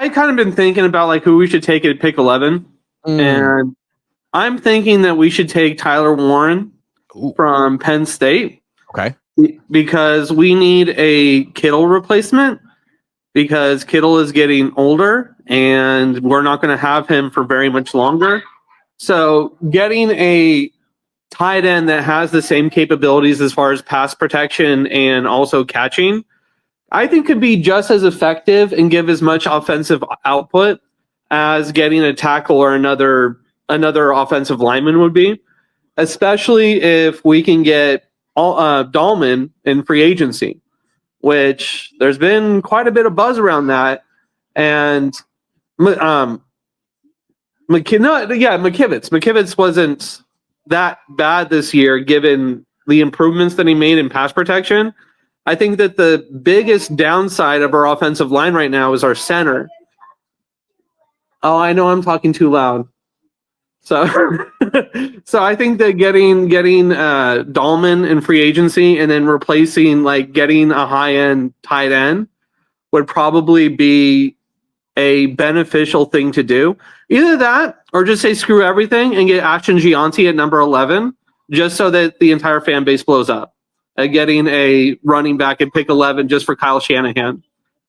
I kind of been thinking about like who we should take at pick 11, and I'm thinking that we should take Tyler Warren from Penn State. Okay. Because we need a Kittle replacement because Kittle is getting older and we're not going to have him for very much longer. So getting a tight end that has the same capabilities as far as pass protection and also catching, I think could be just as effective and give as much offensive output as getting a tackle or another offensive lineman would be, especially if we can get Dahlman in free agency, which there's been quite a bit of buzz around that. And McKivitz wasn't that bad this year given the improvements that he made in pass protection. I think that the biggest downside of our offensive line right now is our center. Oh, I know I'm talking too loud. So I think that getting Dahlman in free agency and then replacing getting a high-end tight end would probably be a beneficial thing to do. Either that or just say screw everything and get Ashton Gianti at number 11 just so that the entire fan base blows up. Getting a running back at pick 11 just for Kyle Shanahan.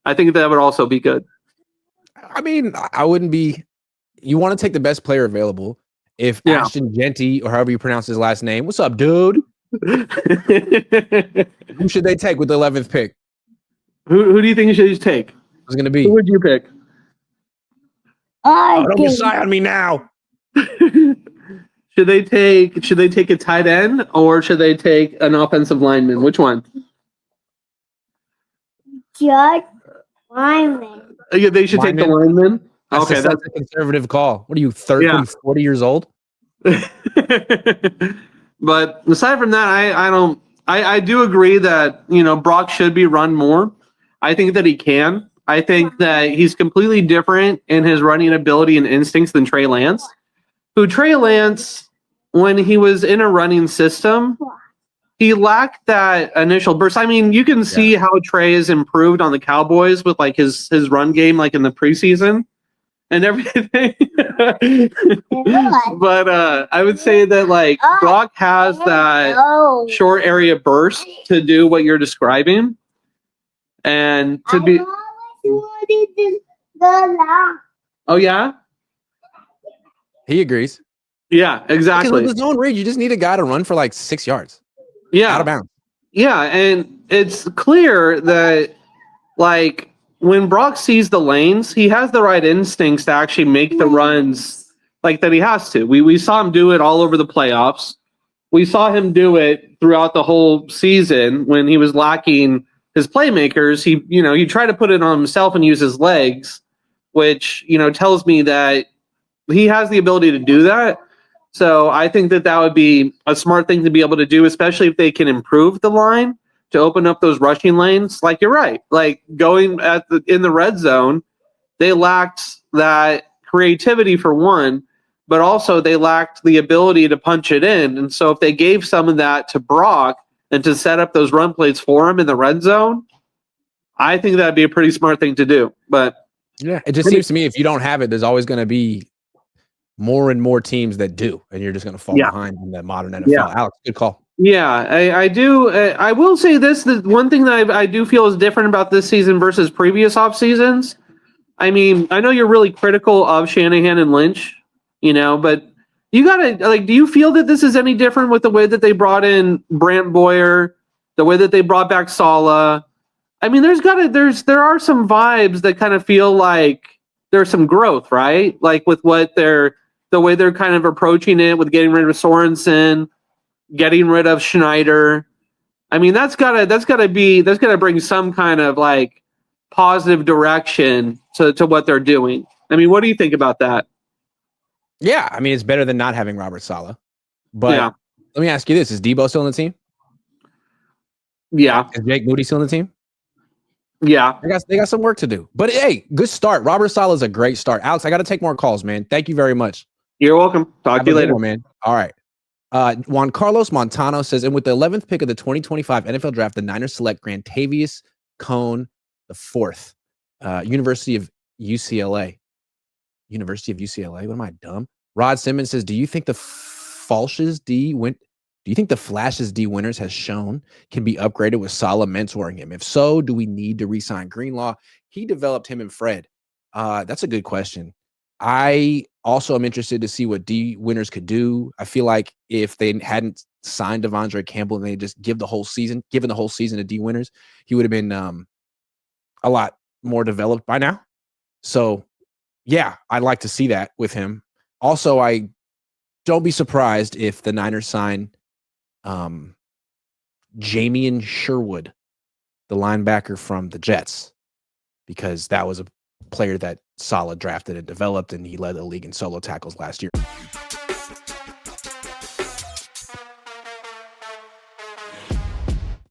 I think that would also be good. I mean, I wouldn't be... You want to take the best player available. If Ashton Genty, or however you pronounce his last name, what's up, dude? Who should they take with the 11th pick? Who do you think you should take? Who's going to be? Who would you pick? Don't get shy on me now. Should they take a tight end or should they take an offensive lineman? Which one? Just lineman. They should take the lineman. That's a conservative call. What are you, 30, 40 years old? But aside from that, I do agree that, Brock should be run more. I think that he can. I think that he's completely different in his running ability and instincts than Trey Lance. Trey Lance, when he was in a running system, he lacked that initial burst. I mean, you can see how Trey has improved on the Cowboys with his run game, in the preseason. And everything. But I would say that Brock has that short area burst to do what you're describing. And to be Oh yeah? He agrees. Yeah, exactly. With zone read, you just need a guy to run for 6 yards. Yeah. Out of bounds. Yeah, and it's clear that when Brock sees the lanes, he has the right instincts to actually make the runs that he has to. We saw him do it all over the playoffs. We saw him do it throughout the whole season when he was lacking his playmakers. He tried to put it on himself and use his legs, which, tells me that he has the ability to do that. So I think that would be a smart thing to be able to do, especially if they can improve the line to open up those rushing lanes. You're right. Going in the red zone, they lacked that creativity for one, but also they lacked the ability to punch it in. And so if they gave some of that to Brock and to set up those run plays for him in the red zone, I think that'd be a pretty smart thing to do. But yeah, it just seems to me if you don't have it, there's always going to be more and more teams that do, and you're just going to fall behind in the modern NFL. Yeah. Alex, good call. Yeah, I do. I will say this: the one thing that I do feel is different about this season versus previous off seasons. I mean, I know you're really critical of Shanahan and Lynch, but you gotta do you feel that this is any different with the way that they brought in Brant Boyer, the way that they brought back Saleh? I mean, there are some vibes that kind of feel like there's some growth, right? With the way they're kind of approaching it with getting rid of Sorensen, getting rid of Schneider. I mean, that's gotta bring some kind of positive direction to what they're doing. I mean, what do you think about that? Yeah, I mean, it's better than not having Robert Saleh. But let me ask you this: is Debo still on the team? Yeah. Is Jake Moody still on the team? Yeah. They got some work to do. But hey, good start. Robert Saleh is a great start. Alex, I got to take more calls, man. Thank you very much. You're welcome. Talk to you later, man. All right. Juan Carlos Montano says, and with the 11th pick of the 2025 NFL Draft, the Niners select Grantavious Cohn IV, University of UCLA. University of UCLA. What am I, dumb? Rod Simmons says, do you think the Flash's D winners has shown can be upgraded with Salah mentoring him? If so, do we need to re-sign Greenlaw? He developed him and Fred. That's a good question. I also am interested to see what D winners could do. I feel like if they hadn't signed Devondre Campbell and they just given the whole season to D winners, he would have been a lot more developed by now. So yeah, I'd like to see that with him. Also, I don't be surprised if the Niners sign Jamian Sherwood, the linebacker from the Jets, because that was a player that Salah drafted and developed, and he led the league in solo tackles last year.